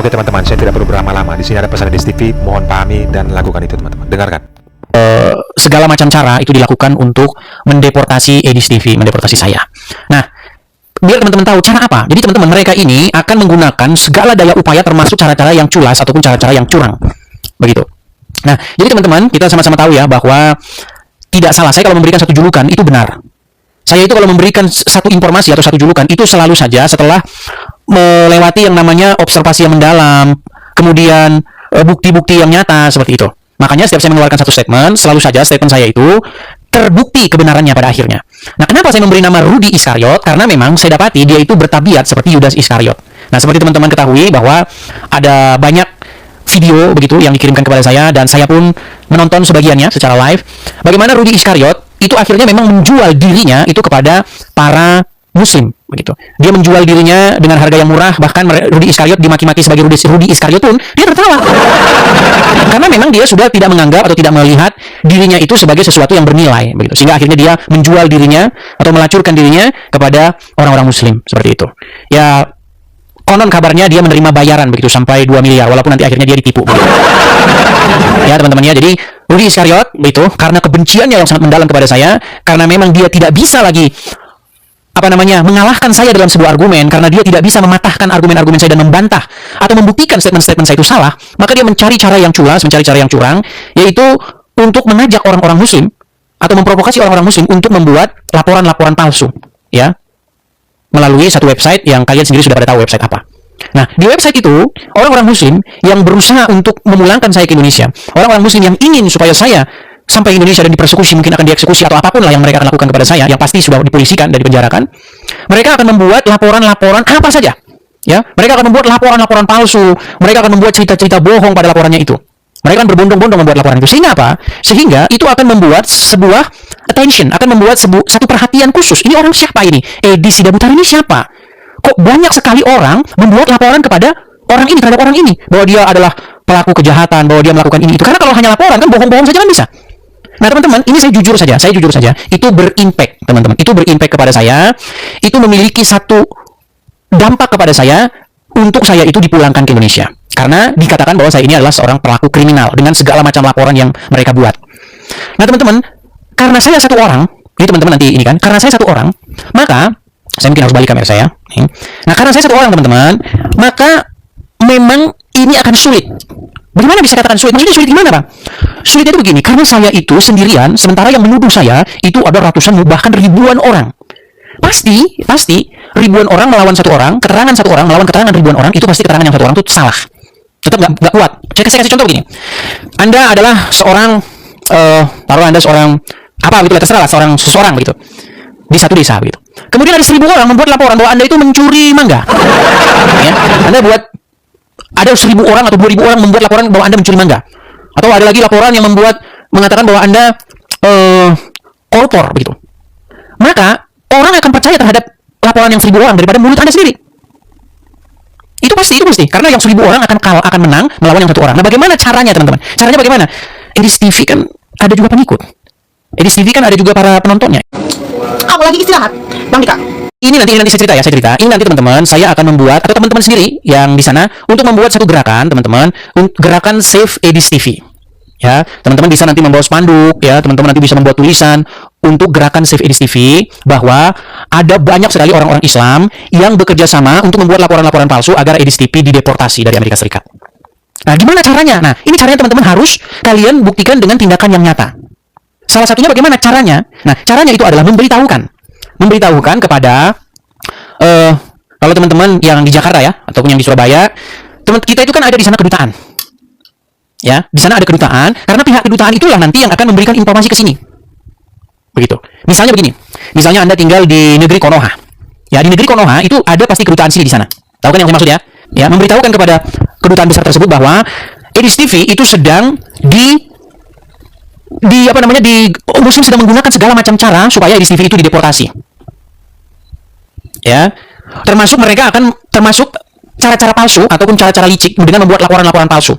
Oke teman-teman, saya tidak perlu berlama-lama. Di sini ada pesan Edis TV, mohon pahami dan lakukan itu teman-teman. Dengarkan. Segala macam cara itu dilakukan untuk mendeportasi Edis TV, mendeportasi saya. Nah, biar teman-teman tahu cara apa. Jadi teman-teman, mereka ini akan menggunakan segala daya upaya termasuk cara-cara yang culas ataupun cara-cara yang curang. Begitu. Nah, jadi teman-teman, kita sama-sama tahu ya bahwa tidak salah saya kalau memberikan satu julukan itu benar. Saya itu kalau memberikan satu informasi atau satu julukan itu selalu saja setelah melewati yang namanya observasi yang mendalam, kemudian bukti-bukti yang nyata seperti itu. Makanya setiap saya mengeluarkan satu statement, selalu saja statement saya itu terbukti kebenarannya pada akhirnya. Nah, kenapa saya memberi nama Rudy Iskariot? Karena memang saya dapati dia itu bertabiat seperti Yudas Iskariot. Nah, seperti teman-teman ketahui bahwa ada banyak video begitu yang dikirimkan kepada saya dan saya pun menonton sebagiannya secara live. Bagaimana Rudy Iskariot itu akhirnya memang menjual dirinya itu kepada para Muslim begitu. Dia menjual dirinya dengan harga yang murah, bahkan Rudy Iskariot dimaki-maki sebagai Rudy Iskariot pun dia tertawa. Karena memang dia sudah tidak menganggap atau tidak melihat dirinya itu sebagai sesuatu yang bernilai begitu. Sehingga akhirnya dia menjual dirinya atau melacurkan dirinya kepada orang-orang Muslim seperti itu. Ya, konon kabarnya dia menerima bayaran begitu sampai 2 miliar walaupun nanti akhirnya dia ditipu begitu. Ya teman-teman ya, jadi Rudy Iskariot begitu karena kebenciannya yang sangat mendalam kepada saya, karena memang dia tidak bisa lagi mengalahkan saya dalam sebuah argumen, karena dia tidak bisa mematahkan argumen-argumen saya dan membantah atau membuktikan statement-statement saya itu salah, maka dia mencari cara yang culas, mencari cara yang curang, yaitu untuk mengajak orang-orang Muslim atau memprovokasi orang-orang Muslim untuk membuat laporan-laporan palsu ya, melalui satu website yang kalian sendiri sudah pada tahu website apa. Nah, di website itu, orang-orang Muslim yang berusaha untuk memulangkan saya ke Indonesia, orang-orang Muslim yang ingin supaya saya sampai Indonesia dan dipersekusi, mungkin akan dieksekusi atau apapun lah yang mereka akan lakukan kepada saya, yang pasti sudah dipolisikan dan dipenjarakan, mereka akan membuat laporan-laporan apa saja. Ya, mereka akan membuat laporan-laporan palsu, mereka akan membuat cerita-cerita bohong pada laporannya itu. Mereka akan berbondong-bondong membuat laporan itu. Sehingga apa? Sehingga itu akan membuat sebuah attention, akan membuat satu perhatian khusus. Ini orang siapa ini? Edis Sida Butar ini siapa? Kok banyak sekali orang membuat laporan kepada orang ini, terhadap orang ini, bahwa dia adalah pelaku kejahatan, bahwa dia melakukan ini itu. Karena kalau hanya laporan kan bohong-bohong saja kan bisa. Nah teman-teman, ini saya jujur saja, itu berimpact teman-teman, itu berimpact kepada saya, itu memiliki satu dampak kepada saya untuk saya itu dipulangkan ke Indonesia. Karena dikatakan bahwa saya ini adalah seorang pelaku kriminal dengan segala macam laporan yang mereka buat. Nah teman-teman, karena saya satu orang, ini teman-teman nanti ini kan, karena saya satu orang, maka saya mungkin harus balik kamera saya. Nah karena saya satu orang teman-teman, maka memang ini akan sulit. Bagaimana bisa katakan sulit? Maksudnya sulit gimana, Bang? Sulit itu begini, karena saya itu sendirian, sementara yang menuduh saya itu ada ratusan, bahkan ribuan orang. Pasti ribuan orang melawan satu orang, keterangan satu orang melawan keterangan ribuan orang, itu pasti keterangan yang satu orang itu salah. Tetap nggak kuat. Saya kasih contoh begini. Anda adalah seorang, taruh Anda seorang, apa gitu, terserah lah, seseorang begitu, di satu desa begitu. Kemudian ada 1000 orang membuat laporan bahwa Anda itu mencuri mangga. Ya, Anda buat, ada 1000 orang atau 2000 orang membuat laporan bahwa Anda mencuri mangga. Atau ada lagi laporan yang mengatakan bahwa Anda koruptor begitu. Maka orang akan percaya terhadap laporan yang 1000 orang daripada mulut Anda sendiri. Itu pasti. Karena yang 1000 orang akan menang melawan yang satu orang. Nah, bagaimana caranya, teman-teman? Caranya bagaimana? Edis TV kan ada juga pengikut. Edis TV kan ada juga para penontonnya. Aku lagi istirahat, Bang Dika. Ini nanti saya cerita. Ini nanti teman-teman, saya akan membuat, atau teman-teman sendiri yang di sana, untuk membuat satu gerakan, teman-teman, gerakan Save Edis TV. Ya, teman-teman bisa nanti membawa spanduk, ya, teman-teman nanti bisa membuat tulisan untuk gerakan Save Edis TV, bahwa ada banyak sekali orang-orang Islam yang bekerja sama untuk membuat laporan-laporan palsu agar Edis TV dideportasi dari Amerika Serikat. Nah, gimana caranya? Nah, ini caranya teman-teman harus kalian buktikan dengan tindakan yang nyata. Salah satunya bagaimana caranya? Nah, caranya itu adalah memberitahukan kepada kalau teman-teman yang di Jakarta ya, ataupun yang di Surabaya, teman kita itu kan ada di sana kedutaan. Ya, di sana ada kedutaan, karena pihak kedutaan itulah nanti yang akan memberikan informasi ke sini. Begitu. Misalnya begini. Misalnya Anda tinggal di negeri Konoha. Ya, di negeri Konoha itu ada pasti kedutaan sini di sana. Tahu kan yang saya maksud ya? Ya, memberitahukan kepada kedutaan besar tersebut bahwa Edis TV itu sedang Muslim sedang menggunakan segala macam cara supaya Edis TV itu dideportasi. Ya, termasuk cara-cara palsu ataupun cara-cara licik dengan membuat laporan-laporan palsu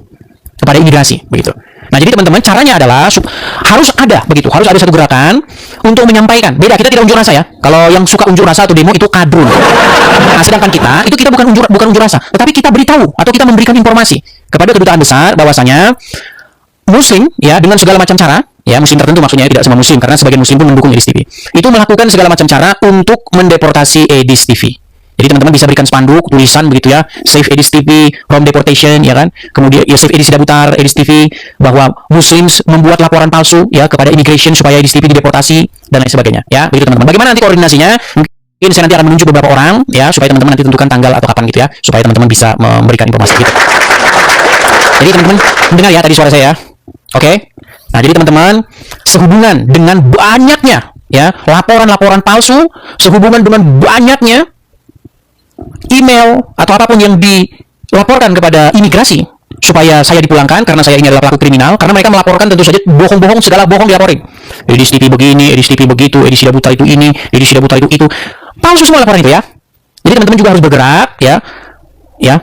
kepada imigrasi begitu. Nah, jadi teman-teman, caranya adalah harus ada begitu, harus ada satu gerakan untuk menyampaikan. Beda, kita tidak unjuk rasa ya. Kalau yang suka unjuk rasa atau demo itu kadrun. Nah, sedangkan kita bukan unjuk rasa, tetapi kita beritahu atau kita memberikan informasi kepada kedutaan besar bahwasanya Muslim ya dengan segala macam cara, ya Muslim tertentu maksudnya tidak semua Muslim karena sebagian Muslim pun mendukung Edis TV. Itu melakukan segala macam cara untuk mendeportasi Edis TV. Jadi teman-teman bisa berikan spanduk, tulisan begitu ya, Save Edis TV from deportation, ya kan? Kemudian ya Save Edis Sidabutar, Edis TV, bahwa Muslim membuat laporan palsu ya kepada immigration supaya Edis TV dideportasi dan lain sebagainya. Ya, begitu teman-teman. Bagaimana nanti koordinasinya? Mungkin saya nanti akan menunjuk beberapa orang ya supaya teman-teman nanti tentukan tanggal atau kapan gitu ya, supaya teman-teman bisa memberikan informasi gitu. Jadi teman-teman mendengar ya tadi suara saya ya. Oke. Nah, jadi teman-teman, sehubungan dengan banyaknya ya laporan-laporan palsu, sehubungan dengan banyaknya email atau apapun yang dilaporkan kepada imigrasi supaya saya dipulangkan karena saya ini adalah pelaku kriminal, karena mereka melaporkan tentu saja bohong-bohong, segala bohong dilaporin. Edis TV begini, Edis TV begitu, Edis Sidabutar itu ini, Edis Sidabutar itu palsu semua laporan itu ya. Jadi teman-teman juga harus bergerak ya. Ya.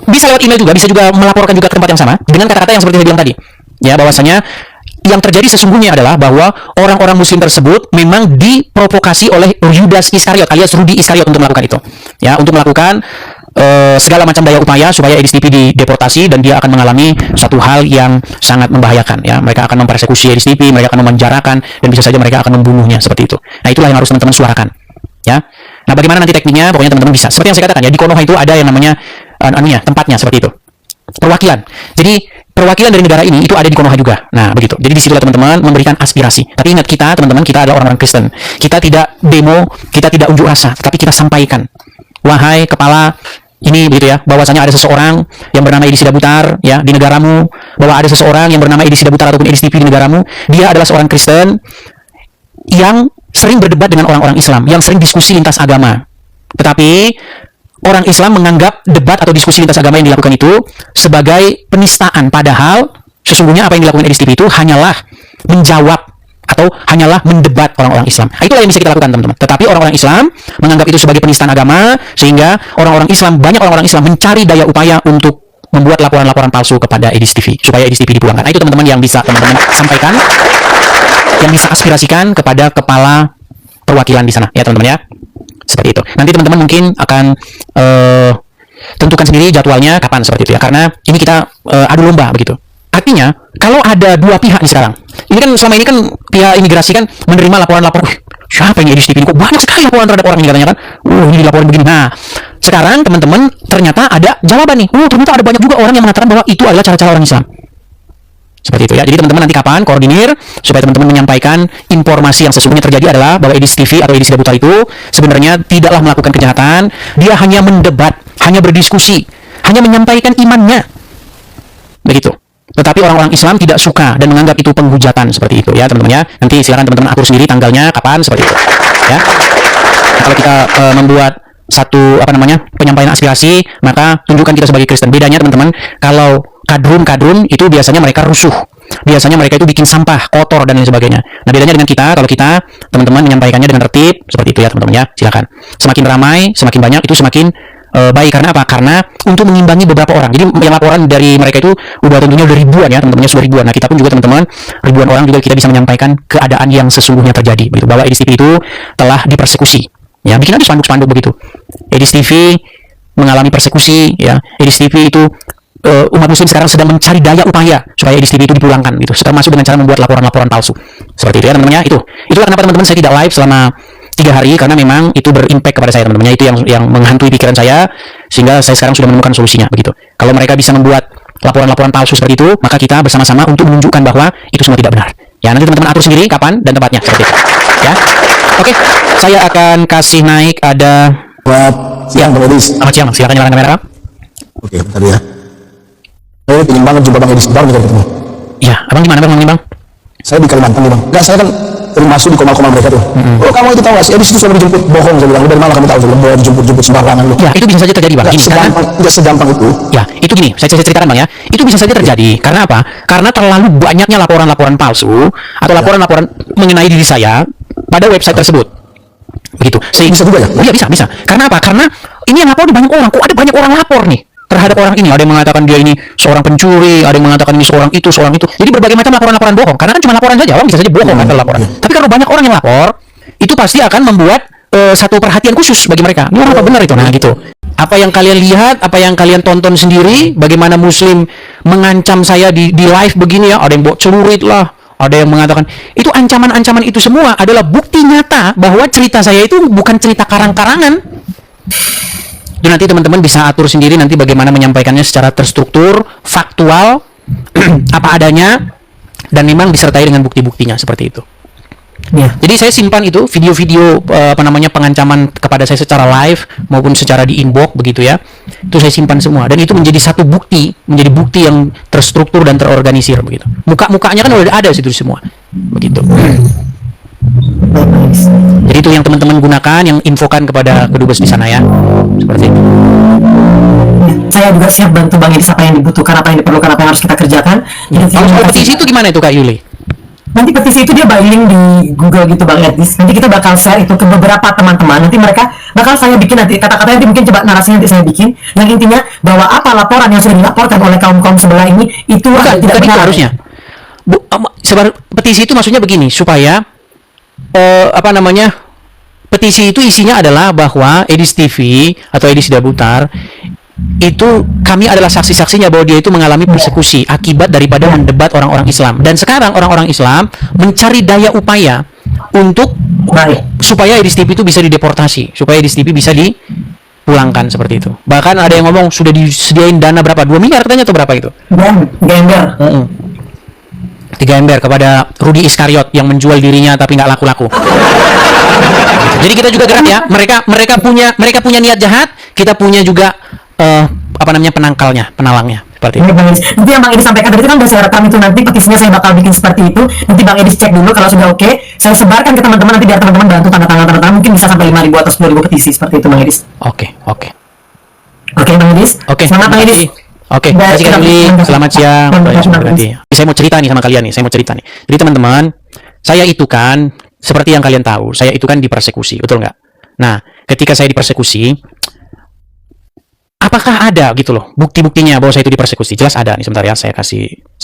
Bisa lewat email juga, bisa juga melaporkan juga ke tempat yang sama dengan kata-kata yang seperti saya bilang tadi. Ya, bahwasanya yang terjadi sesungguhnya adalah bahwa orang-orang Muslim tersebut memang diprovokasi oleh Yudas Iskariot alias Rudi Iskariot untuk melakukan itu. Ya, untuk melakukan segala macam daya upaya supaya Edis TV dideportasi dan dia akan mengalami satu hal yang sangat membahayakan. Ya, mereka akan mempersekusi Edis TV, mereka akan memenjarakan dan bisa saja mereka akan membunuhnya seperti itu. Nah, itulah yang harus teman-teman suarakan. Ya. Nah, bagaimana nanti tekniknya? Pokoknya teman-teman bisa. Seperti yang saya katakan ya, di Konoha itu ada yang namanya tempatnya seperti itu. Perwakilan. Jadi perwakilan dari negara ini itu ada di Konoha juga. Nah, begitu. Jadi di situlah teman-teman memberikan aspirasi. Tapi ingat kita, teman-teman, kita adalah orang-orang Kristen. Kita tidak demo, kita tidak unjuk rasa, tapi kita sampaikan. Wahai kepala ini begitu ya, bahwasanya ada seseorang yang bernama Edis Sidabutar ya di negaramu, bahwa ada seseorang yang bernama Edis Sidabutar ataupun Edis TV di negaramu, dia adalah seorang Kristen yang sering berdebat dengan orang-orang Islam, yang sering diskusi lintas agama. Tetapi orang Islam menganggap debat atau diskusi lintas agama yang dilakukan itu sebagai penistaan, padahal sesungguhnya apa yang dilakukan Edis TV itu hanyalah menjawab atau hanyalah mendebat orang-orang Islam. Nah, itulah yang bisa kita lakukan, teman-teman. Tetapi orang-orang Islam menganggap itu sebagai penistaan agama, sehingga banyak orang-orang Islam mencari daya upaya untuk membuat laporan-laporan palsu kepada Edis TV supaya Edis TV dipulangkan. Nah, itu teman-teman yang bisa teman-teman sampaikan, yang bisa aspirasikan kepada kepala perwakilan di sana, ya teman-teman ya. Seperti itu. Nanti teman-teman mungkin akan tentukan sendiri jadwalnya kapan seperti itu ya. Karena ini kita adu lomba begitu. Artinya kalau ada dua pihak nih sekarang. Ini kan selama ini kan pihak imigrasi kan menerima laporan-laporan. Siapa yang Edis TV ini? Kok banyak sekali laporan terhadap orang ini katanya kan? Ini dilaporin begini. Nah, sekarang teman-teman ternyata ada jawaban nih. Ternyata ada banyak juga orang yang mengatakan bahwa itu adalah cara-cara orang Islam. Seperti itu ya. Jadi teman-teman nanti kapan koordinir supaya teman-teman menyampaikan informasi yang sesungguhnya terjadi adalah bahwa Edis TV atau Edis Sidabutar itu sebenarnya tidaklah melakukan kejahatan, dia hanya mendebat, hanya berdiskusi, hanya menyampaikan imannya. Begitu. Tetapi orang-orang Islam tidak suka dan menganggap itu penghujatan seperti itu ya, teman-teman ya. Nanti silakan teman-teman atur sendiri tanggalnya kapan seperti itu. Ya. Nah, kalau kita membuat satu penyampaian aspirasi, maka tunjukkan kita sebagai Kristen. Bedanya teman-teman, kalau kadrun itu biasanya mereka rusuh, biasanya mereka itu bikin sampah, kotor dan lain sebagainya. Nah, bedanya dengan kita, kalau kita teman-teman menyampaikannya dengan tertib seperti itu ya teman-teman ya. Silakan. Semakin ramai, semakin banyak itu semakin baik. Karena apa? Karena untuk mengimbangi beberapa orang. Jadi yang laporan dari mereka itu udah tentunya udah ribuan ya teman-teman, sudah ribuan. Nah, kita pun juga teman-teman ribuan orang juga kita bisa menyampaikan keadaan yang sesungguhnya terjadi begitu, bahwa Edis TV itu telah dipersekusi. Ya, bikin aja spanduk-spanduk begitu. Edis TV mengalami persekusi ya. Edis TV itu umat Muslim sekarang sedang mencari daya upaya supaya Edis TV itu dipulangkan gitu, termasuk dengan cara membuat laporan-laporan palsu seperti itu ya teman-teman ya. Itulah kenapa teman-teman saya tidak live selama 3 hari, karena memang itu berimpact kepada saya teman-teman ya. Itu yang menghantui pikiran saya, sehingga saya sekarang sudah menemukan solusinya begitu. Kalau mereka bisa membuat laporan-laporan palsu seperti itu, maka kita bersama-sama untuk menunjukkan bahwa itu semua tidak benar ya. Nanti teman-teman atur sendiri kapan dan tempatnya seperti itu ya. Oke, saya akan kasih naik ada siang Bang Edis. Selamat siang, silakan nyalakan kamera. Oke, bentar ya. Saya ingin banget jumpa Bang Edis, baru kita ketemu. Iya, abang gimana bang? Saya di Kalimantan nih Bang. Enggak, saya kan termasuk di koma-koma mereka tuh. Oh, kamu itu tahu gak sih, Edis itu selalu dijemput bohong, saya bilang. Lu dari mana kamu tahu? Saya bilang, dijemput sembarangan lu. Ya, itu bisa saja terjadi bang. Tidak segampang itu. Ya, itu gini, saya ceritakan bang ya. Itu bisa saja terjadi. Karena apa? Karena terlalu banyaknya laporan-laporan palsu atau laporan-laporan mengenai diri saya pada website tersebut. Begitu. Bisa juga ya? Iya, bisa. Karena apa? Karena ini yang lapor banyak orang. Kok ada banyak orang lapor nih terhadap orang ini. Ada yang mengatakan dia ini seorang pencuri, ada yang mengatakan ini seorang itu. Jadi berbagai macam laporan-laporan bohong. Karena kan cuma laporan saja, orang bisa saja bohong kan kalau laporan. Tapi kalau banyak orang yang lapor, itu pasti akan membuat satu perhatian khusus bagi mereka. Ini orang apa benar itu? Nah gitu. Apa yang kalian lihat, apa yang kalian tonton sendiri, bagaimana Muslim mengancam saya di live begini ya, ada yang bawa celurit lah, ada yang mengatakan, itu ancaman-ancaman itu semua adalah bukti nyata bahwa cerita saya itu bukan cerita karang-karangan. Itu nanti teman-teman bisa atur sendiri nanti bagaimana menyampaikannya secara terstruktur, faktual, apa adanya, dan memang disertai dengan bukti-buktinya seperti itu. Ya. Jadi saya simpan itu video-video pengancaman kepada saya secara live maupun secara di inbox begitu ya. Itu saya simpan semua dan itu menjadi satu bukti, menjadi bukti yang terstruktur dan terorganisir begitu. Muka-mukanya kan udah ada situ semua. Begitu. Jadi itu yang teman-teman gunakan, yang infokan kepada kedubes di sana ya. Seperti itu. Saya juga siap bantu Bang Edis apa yang dibutuhkan, apa yang diperlukan, apa yang harus kita kerjakan. Kalau petisi itu gimana itu Kak Yuli? Nanti petisi itu dia buying di Google gitu Bang Edis. Nanti kita bakal share itu ke beberapa teman-teman. Nanti mereka bakal saya bikin nanti kata-katanya nanti mungkin coba narasinya nanti saya bikin. Yang intinya bahwa apa laporan yang sudah dilaporkan oleh kaum-kaum sebelah ini itu tidak benar. Harusnya. Petisi itu maksudnya begini supaya petisi itu isinya adalah bahwa Edis TV atau Edis Dabutar itu kami adalah saksi-saksinya bahwa dia itu mengalami persekusi akibat daripada mendebat orang-orang Islam. Dan sekarang orang-orang Islam mencari daya upaya untuk supaya Edis TV itu bisa dideportasi, supaya Edis TV bisa dipulangkan seperti itu. Bahkan ada yang ngomong sudah disediain dana berapa? 2 miliar katanya atau berapa itu? 3 ember. 3 ember kepada Rudi Iskariot yang menjual dirinya tapi nggak laku-laku. Jadi kita juga gerak ya. Mereka punya niat jahat, kita punya juga penalangnya seperti itu. Nanti yang Bang Edis sampaikan tadi itu kan udah saya rekam itu, nanti petisinya saya bakal bikin seperti itu. Nanti Bang Edis cek dulu, kalau sudah oke, saya sebarkan ke teman-teman nanti biar teman-teman bantu tanda tangan mungkin bisa sampai 5.000 atau 10.000 petisi seperti itu Bang Edis. Oke Bang Edis. Semangat Bang Edis. Oke, terima kasih Kak Juli. Selamat siang. Saya mau cerita nih sama kalian nih. Jadi teman-teman, saya itu kan seperti yang kalian tahu, saya itu kan dipersekusi, betul nggak? Nah, ketika saya dipersekusi, apakah ada gitu loh bukti-buktinya bahwa saya itu dipersekusi? Jelas ada nih, sebentar ya, saya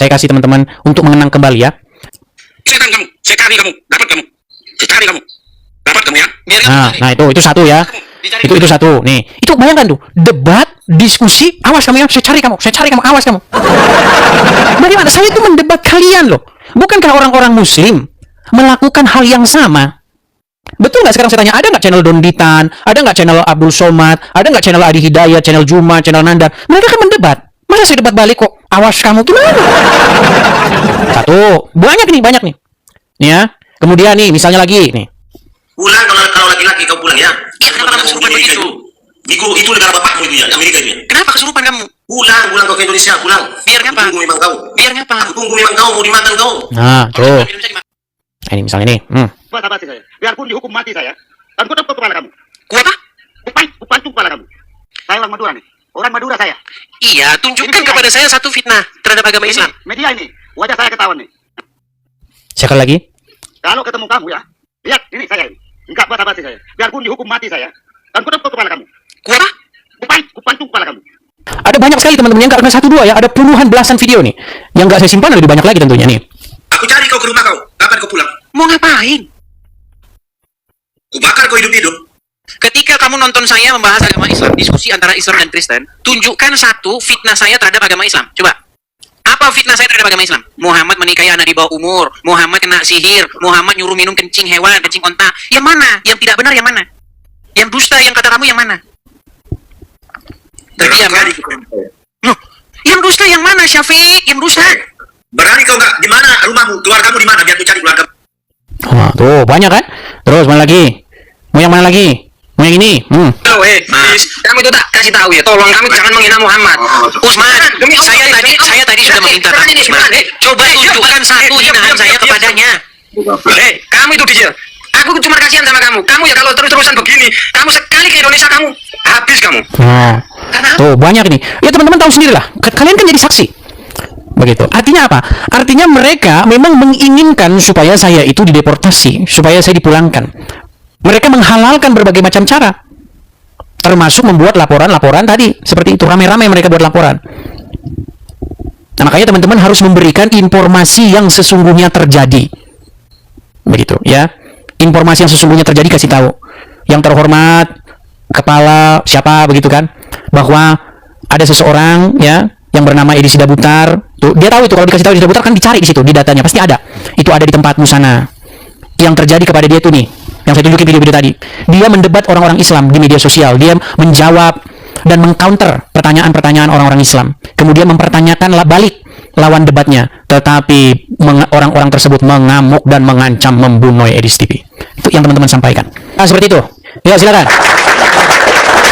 kasih teman-teman untuk mengenang kembali ya. Saya cari kamu, dapat kamu ya. Nah itu satu ya. Itu satu. Nih, itu bayangkan tuh, debat, diskusi, awas kamu ya, saya cari kamu, awas kamu. Bagaimana? Saya itu mendebat kalian loh. Bukankah orang-orang Muslim melakukan hal yang sama? Betul nggak sekarang saya tanya, ada nggak channel Donditan, ada nggak channel Abdul Somad, ada nggak channel Adi Hidayat, channel Juma, channel Nandar? Mereka kan mendebat. Masa saya debat balik kok, awas kamu gimana? Satu, banyak nih. Nih ya. Kemudian nih, misalnya lagi nih. Pulang kalau laki-laki kau pulang ya. Kenapa kamu kesurupan begitu? Itu negara bapakmu itu ya, Amerika itu ya. Kenapa kesurupan kamu? Pulang kau ke Indonesia, pulang. Biar ngapa? Tunggu memang kau. Aku tunggu memang kau mau dimakan kau. Nah, tuh. Ini misalnya nih. Sahabat saya. Biarpun dihukum mati saya, dan ku tepuk kepala kamu. Ku apa? Ku pancung kepala kamu. Saya orang Madura nih. Orang Madura saya. Iya, tunjukkan kepada saya satu fitnah terhadap agama Islam. Media ini, wajah saya ketahuan nih. Sekali lagi. Kalau ketemu kamu ya, lihat ini saya ini. Enggak basa-basi saya. Biarpun dihukum mati saya, dan ku tepuk kepala kamu. Ku apa? Ku pancung kepala kamu. Ada banyak sekali teman-teman, yang nggak 1 2 ya, ada puluhan belasan video nih. Yang nggak saya simpan lebih banyak lagi tentunya nih. Aku cari kau ke rumah kau. Kapan kau pulang? Mau ngapain? Ku bakar kau hidup-hidup. Ketika kamu nonton saya membahas agama Islam, diskusi antara Islam dan Kristen, tunjukkan satu fitnah saya terhadap agama Islam. Coba. Apa fitnah saya terhadap agama Islam? Muhammad menikahi anak di bawah umur, Muhammad kena sihir, Muhammad nyuruh minum kencing hewan, kencing onta. Yang mana? Yang tidak benar yang mana? Yang dusta yang kata kamu yang mana? Terdiam kan? Loh, yang dusta yang mana, Syafiq? Yang dusta? Berani kau nggak? Di mana rumahmu? Keluargamu di mana? Biar ku cari keluarga. Tuh, banyak kan? Terus mana lagi? Mau yang mana lagi? Mau yang ini? Mas, kamu itu tak kasih tahu ya. Tolong kamu jangan menghina Muhammad. Usman, saya tadi sudah meminta kamu Usman. Coba tunjukkan satu hinaan saya kepadanya. Kamu itu kecil. Aku cuma kasihan sama kamu. Kamu ya kalau terus-terusan begini, kamu sekali ke Indonesia kamu habis kamu. Tuh, banyak nih. Ya teman-teman tahu sendiri lah. Kalian kan jadi saksi. Begitu. Artinya apa? Artinya mereka memang menginginkan supaya saya itu dideportasi, supaya saya dipulangkan. Mereka menghalalkan berbagai macam cara. termasuk membuat laporan-laporan tadi seperti itu, rame-rame mereka buat laporan. Nah, makanya teman-teman harus memberikan informasi yang sesungguhnya terjadi, begitu ya. Informasi yang sesungguhnya terjadi kasih tahu. Yang terhormat kepala siapa begitu kan, bahwa ada seseorang ya yang bernama Edi Sidabutar. Tuh, dia tahu itu, kalau dikasih tahu Edi Sidabutar kan dicari di situ, di datanya pasti ada. Itu ada di tempatmu sana. Yang terjadi kepada dia itu nih, yang saya tunjukin video-video tadi. Dia mendebat orang-orang Islam di media sosial. Dia menjawab dan mengcounter pertanyaan-pertanyaan orang-orang Islam. Kemudian mempertanyakan balik lawan debatnya. Tetapi orang-orang tersebut mengamuk dan mengancam membunuh Edi TV. Itu yang teman-teman sampaikan. Nah, seperti itu. Ya, silakan.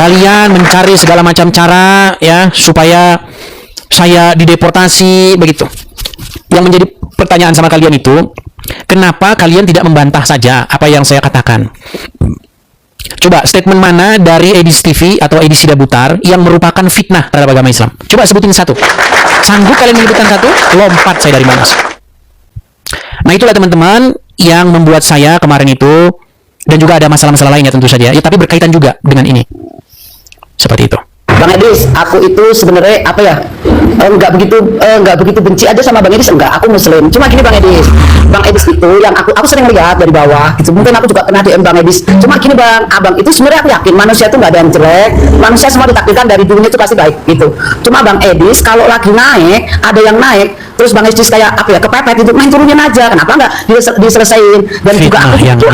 Kalian mencari segala macam cara ya supaya saya dideportasi begitu. Yang menjadi pertanyaan sama kalian itu, kenapa kalian tidak membantah saja apa yang saya katakan? Coba statement mana dari Edi TV atau Edi Sidabutar yang merupakan fitnah terhadap agama Islam? Coba sebutin satu. Sanggup kalian menyebutkan satu? Lompat saya dari mana? Nah, itulah teman-teman yang membuat saya kemarin itu, dan juga ada masalah-masalah lainnya tentu saja ya, tapi berkaitan juga dengan ini. Seperti itu. Bang Edis, aku itu sebenarnya apa ya, nggak begitu benci aja sama Bang Edis, enggak, aku Muslim. Cuma gini Bang Edis itu yang aku sering lihat dari bawah gitu. Mungkin aku juga kena DM Bang Edis. Cuma gini Bang, abang itu sebenarnya aku yakin manusia itu nggak ada yang jelek, manusia semua ditakdirkan dari dulunya itu pasti baik gitu. Cuma Bang Edis kalau lagi naik, ada yang naik, terus Bang Edis kayak apa ya, kepepet itu, main turunin aja, kenapa nggak diselesain? Dan juga aku itu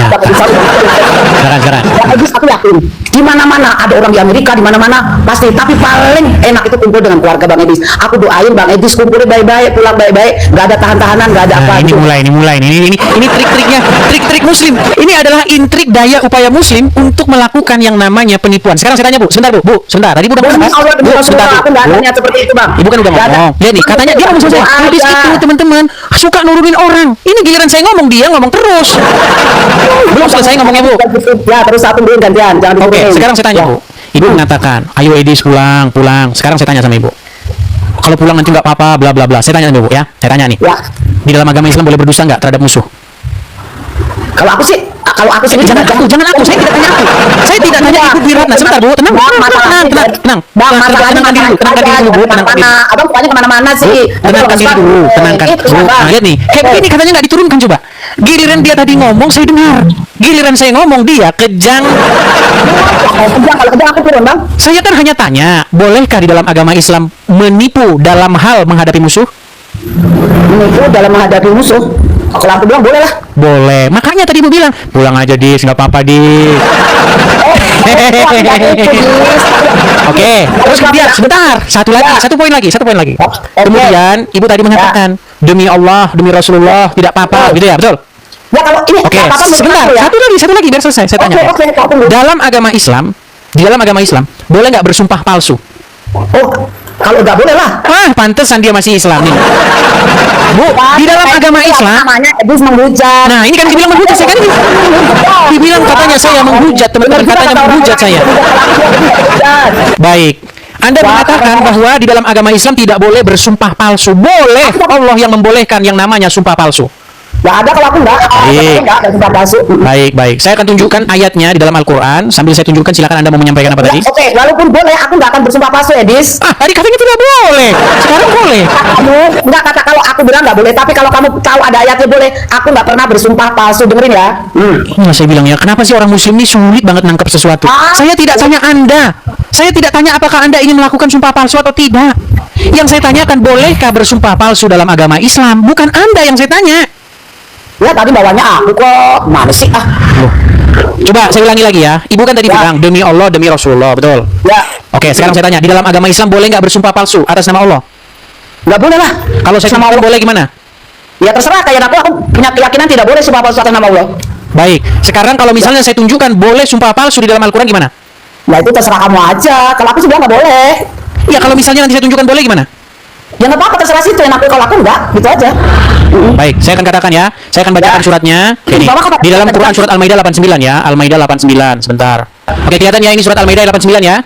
Bang Edis, aku yakin di mana-mana ada orang di Amerika, di mana-mana pasti. Tapi paling enak itu kumpul dengan keluarga Bang Edis. Aku doain Bang Edis kumpulnya baik-baik, pulang baik-baik, nggak ada tahan-tahanan, nggak ada apa. Ini mulai. Ini trik-triknya, trik-trik Muslim. Ini adalah intrik daya upaya Muslim untuk melakukan yang namanya penipuan. Sekarang saya tanya Bu, sebentar Bu, sebentar. Tadi Bu udah ngomong. Bu, sebentar Bu. Aku nggak tanya seperti itu Bang. Ibu kan udah ngomong. Lihat nih, katanya dia ngomong selesai. Habis itu teman-teman suka nurunin orang. Ini giliran saya ngomong, dia ngomong terus. Belum selesai ngomongnya Bu. Ya terus satu dulu gantian, jangan Oke, sekarang saya tanya Bu. Ibu mengatakan, ayo Edis pulang. Sekarang saya tanya sama Ibu. Kalau pulang nanti nggak apa-apa, bla bla bla. Saya tanya sama Ibu ya. Saya tanya nih. Ya. Di dalam agama Islam boleh berdusta nggak terhadap musuh? Kalau aku sih Jangan aku. Saya tidak tanya aku. Saya tidak tanya Ibu Wiratna. Sebentar Bu, tenang. Tenang. Tenangkan diri dulu Bu. Tenangkan diri. Abang tanya kemana-mana sih. Tenangkan diri dulu. Tenangkan. Bu, nah, lihat nih. Kayak begini katanya nggak diturunkan coba. Giliran dia tadi ngomong, saya dengar. Giliran saya ngomong, dia kejang. Kalau kejang aku turun Bang. Saya kan hanya tanya, bolehkah di dalam agama Islam menipu dalam hal menghadapi musuh? Menipu dalam menghadapi musuh. Kalau aku bilang boleh lah. Boleh. Makanya tadi Ibu bilang, pulang aja Dis, nggak apa-apa Dis. Oke. Terus kemudian sebentar, satu poin lagi. Kemudian Ibu tadi mengatakan, demi Allah, demi Rasulullah, tidak apa-apa, gitu ya, betul? Ya kalau ini Oke, sebentar. Satu lagi biar selesai. Saya tanya. Dalam agama Islam, boleh nggak bersumpah palsu? Oh, kalau nggak boleh lah. Pantesan dia masih Islam nih. Bu, di dalam agama Islam namanya Edis menghujat. Nah, ini kan dibilang menghujat. Saya kan dibilang katanya saya menghujat, teman-teman katanya menghujat saya. Baik. Anda mengatakan bahwa di dalam agama Islam tidak boleh bersumpah palsu. Boleh. Allah yang membolehkan yang namanya sumpah palsu. Nggak ada kalau aku nggak. Nggak ada sumpah palsu. Baik. Saya akan tunjukkan ayatnya di dalam Al-Quran. Sambil saya tunjukkan, silakan Anda mau menyampaikan apa tadi? Oke, walaupun boleh, aku nggak akan bersumpah palsu, Edis. Tadi katanya tidak boleh. Sekarang boleh. Kamu nggak kata kalau aku bilang nggak boleh, tapi kalau kamu tahu ada ayatnya boleh. Aku nggak pernah bersumpah palsu, dengerin ya. Nah, saya bilang ya, kenapa sih orang Muslim ini sulit banget nangkep sesuatu? Saya tidak tanya Anda. Saya tidak tanya apakah Anda ingin melakukan sumpah palsu atau tidak. Yang saya tanyakan, bolehkah bersumpah palsu dalam agama Islam? Bukan Anda yang saya tanya. Ya tadi bawanya aku kok. Mana sih Coba saya ulangi lagi ya. Ibu kan tadi bilang demi Allah, demi Rasulullah, betul? Ya. Oke, sekarang saya tanya, di dalam agama Islam boleh nggak bersumpah palsu atas nama Allah? Nggak boleh lah. Kalau saya sama Allah boleh gimana? Ya terserah, kayak aku punya keyakinan tidak boleh sumpah palsu atas nama Allah. Baik. Sekarang kalau misalnya saya tunjukkan boleh sumpah palsu di dalam Al-Quran gimana? Ya itu terserah kamu aja. Kalau aku sih bilang nggak boleh. Ya kalau misalnya nanti saya tunjukkan boleh gimana? Ya nggak apa-apa, terserah situ. Yang kalau aku enggak, gitu aja. Baik, saya akan katakan ya. Saya akan bacakan suratnya. Ini di dalam Quran surat Al-Maidah 89 ya. Al-Maidah 89. Sebentar. Oke, kelihatan ya ini surat Al-Maidah 89 ya.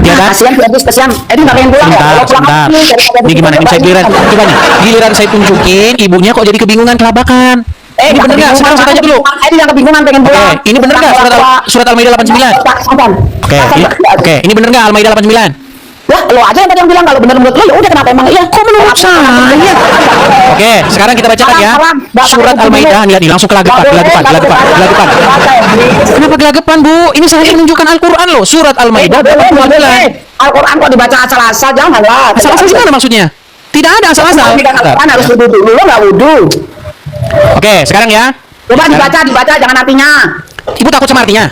Ya kan? Kasihan. Nggak pengen pulang ya. Sebentar. Ini gimana? Ini saya giliran. Coba nih. Giliran saya tunjukin, ibunya kok jadi kebingungan, kelabakan. Ini bener nggak? Sekarang saya tanya dulu. Edis yang kebingungan pengen pulang. Ini bener nggak surat Al-Maidah 89? Oke, ini bener nggak Al-Maidah 89? Lah, lo aja yang tadi yang bilang kalau bener menurut lo ya udah kenapa emang iya? Kok menurut saya? Oke, sekarang kita bacakan ya. Surat Al-Maidah, lihat nih langsung gelagapan. Kenapa gelagapan, Bu? Ini saya menunjukkan Al-Qur'an loh. Surat Al-Maidah 89. Al-Quran kok dibaca asal-asal, janganlah. Asal-asal gimana maksudnya? Tidak ada asal-asal. Al-Quran harus wudu dulu, lo nggak wudu. Oke, sekarang ya. Coba dibaca, jangan artinya. Ibu takut sama artinya?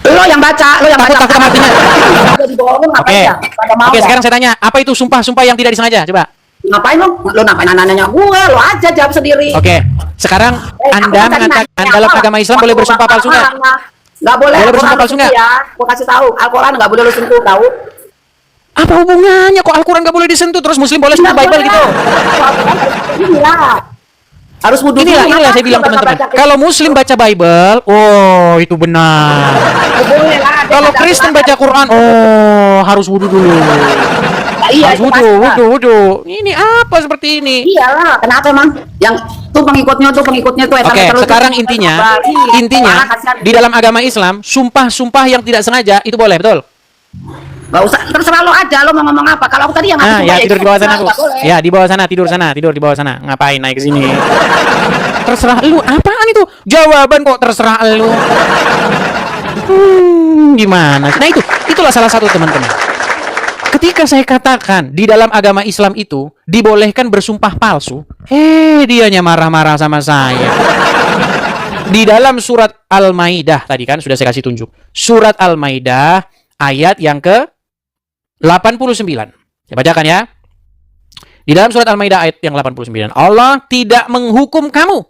Lo yang baca. Takut sama artinya. Oke. Oke, sekarang saya tanya, apa itu sumpah-sumpah yang tidak disengaja? Coba. Ngapain lo? Lo ngapain nanya gue? Lo aja jawab sendiri. Oke, sekarang Anda mengatakan dalam agama Islam boleh bersumpah palsu nggak? Nggak boleh. Boleh bersumpah palsu nggak? Ya, gue kasih tahu. Al-Quran nggak boleh lo sentuh, tahu? Apa hubungannya kok Al-Quran nggak boleh disentuh terus Muslim boleh sentuh Bible gitu? Inilah. Harus wudu. Inilah saya bilang teman-teman. Kalau Muslim baca Bible, oh itu benar. Kalau Kristen baca Quran, oh harus wudu dulu. Iya, Harus wudu. Ini apa seperti ini? Iyalah, kenapa emang? Yang tuh pengikutnya tuh Oke, sekarang intinya di dalam agama Islam, sumpah-sumpah yang tidak sengaja itu boleh, betul? Gak usah, terserah lo aja, lo mau ngomong apa. Kalau aku tadi yang Nah, ya tidur di bawah sana, Bu. nggak boleh. Ya, di bawah sana, tidur di bawah sana. Ngapain naik ke sini? Terserah lu, apaan itu? Jawaban kok terserah lu. Gimana? Nah, itulah salah satu teman-teman. Ketika saya katakan di dalam agama Islam itu dibolehkan bersumpah palsu, dianya marah-marah sama saya. Di dalam surat Al-Maidah tadi kan sudah saya kasih tunjuk. Surat Al-Maidah ayat yang ke 89. Saya bacakan ya. Di dalam surat Al-Maidah ayat yang 89. Allah tidak menghukum kamu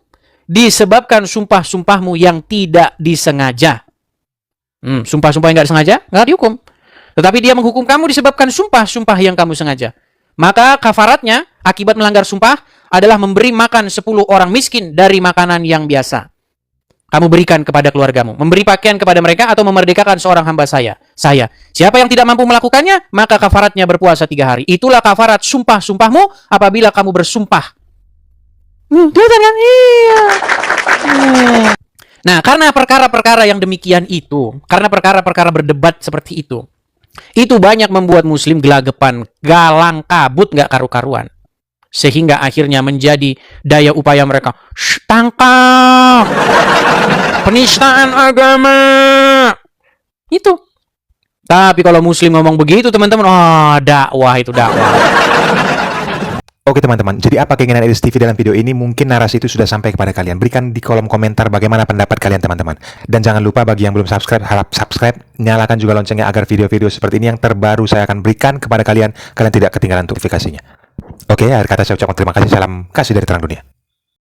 disebabkan sumpah-sumpahmu yang tidak disengaja. Sumpah-sumpah yang tidak disengaja nggak dihukum. Tetapi dia menghukum kamu disebabkan sumpah-sumpah yang kamu sengaja. Maka kafaratnya akibat melanggar sumpah adalah memberi makan 10 orang miskin dari makanan yang biasa kamu berikan kepada keluargamu, memberi pakaian kepada mereka atau memerdekakan seorang hamba saya. Siapa yang tidak mampu melakukannya, maka kafaratnya berpuasa 3 hari. Itulah kafarat sumpah-sumpahmu apabila kamu bersumpah. Kelihatan kan? Iya. Nah, karena perkara-perkara yang demikian itu, karena perkara-perkara berdebat seperti itu banyak membuat Muslim gelagapan, galang kabut, nggak karu-karuan. Sehingga akhirnya menjadi daya upaya mereka. Tangkap! Penistaan agama! Itu. Tapi kalau Muslim ngomong begitu, teman-teman, dakwah itu dakwah. Oke teman-teman, jadi apa keinginan Edis TV dalam video ini? Mungkin narasi itu sudah sampai kepada kalian. Berikan di kolom komentar bagaimana pendapat kalian teman-teman. Dan jangan lupa bagi yang belum subscribe, harap subscribe. Nyalakan juga loncengnya agar video-video seperti ini yang terbaru saya akan berikan kepada kalian. Kalian tidak ketinggalan notifikasinya. Oke, akhir kata saya ucapkan terima kasih. Salam kasih dari terang dunia.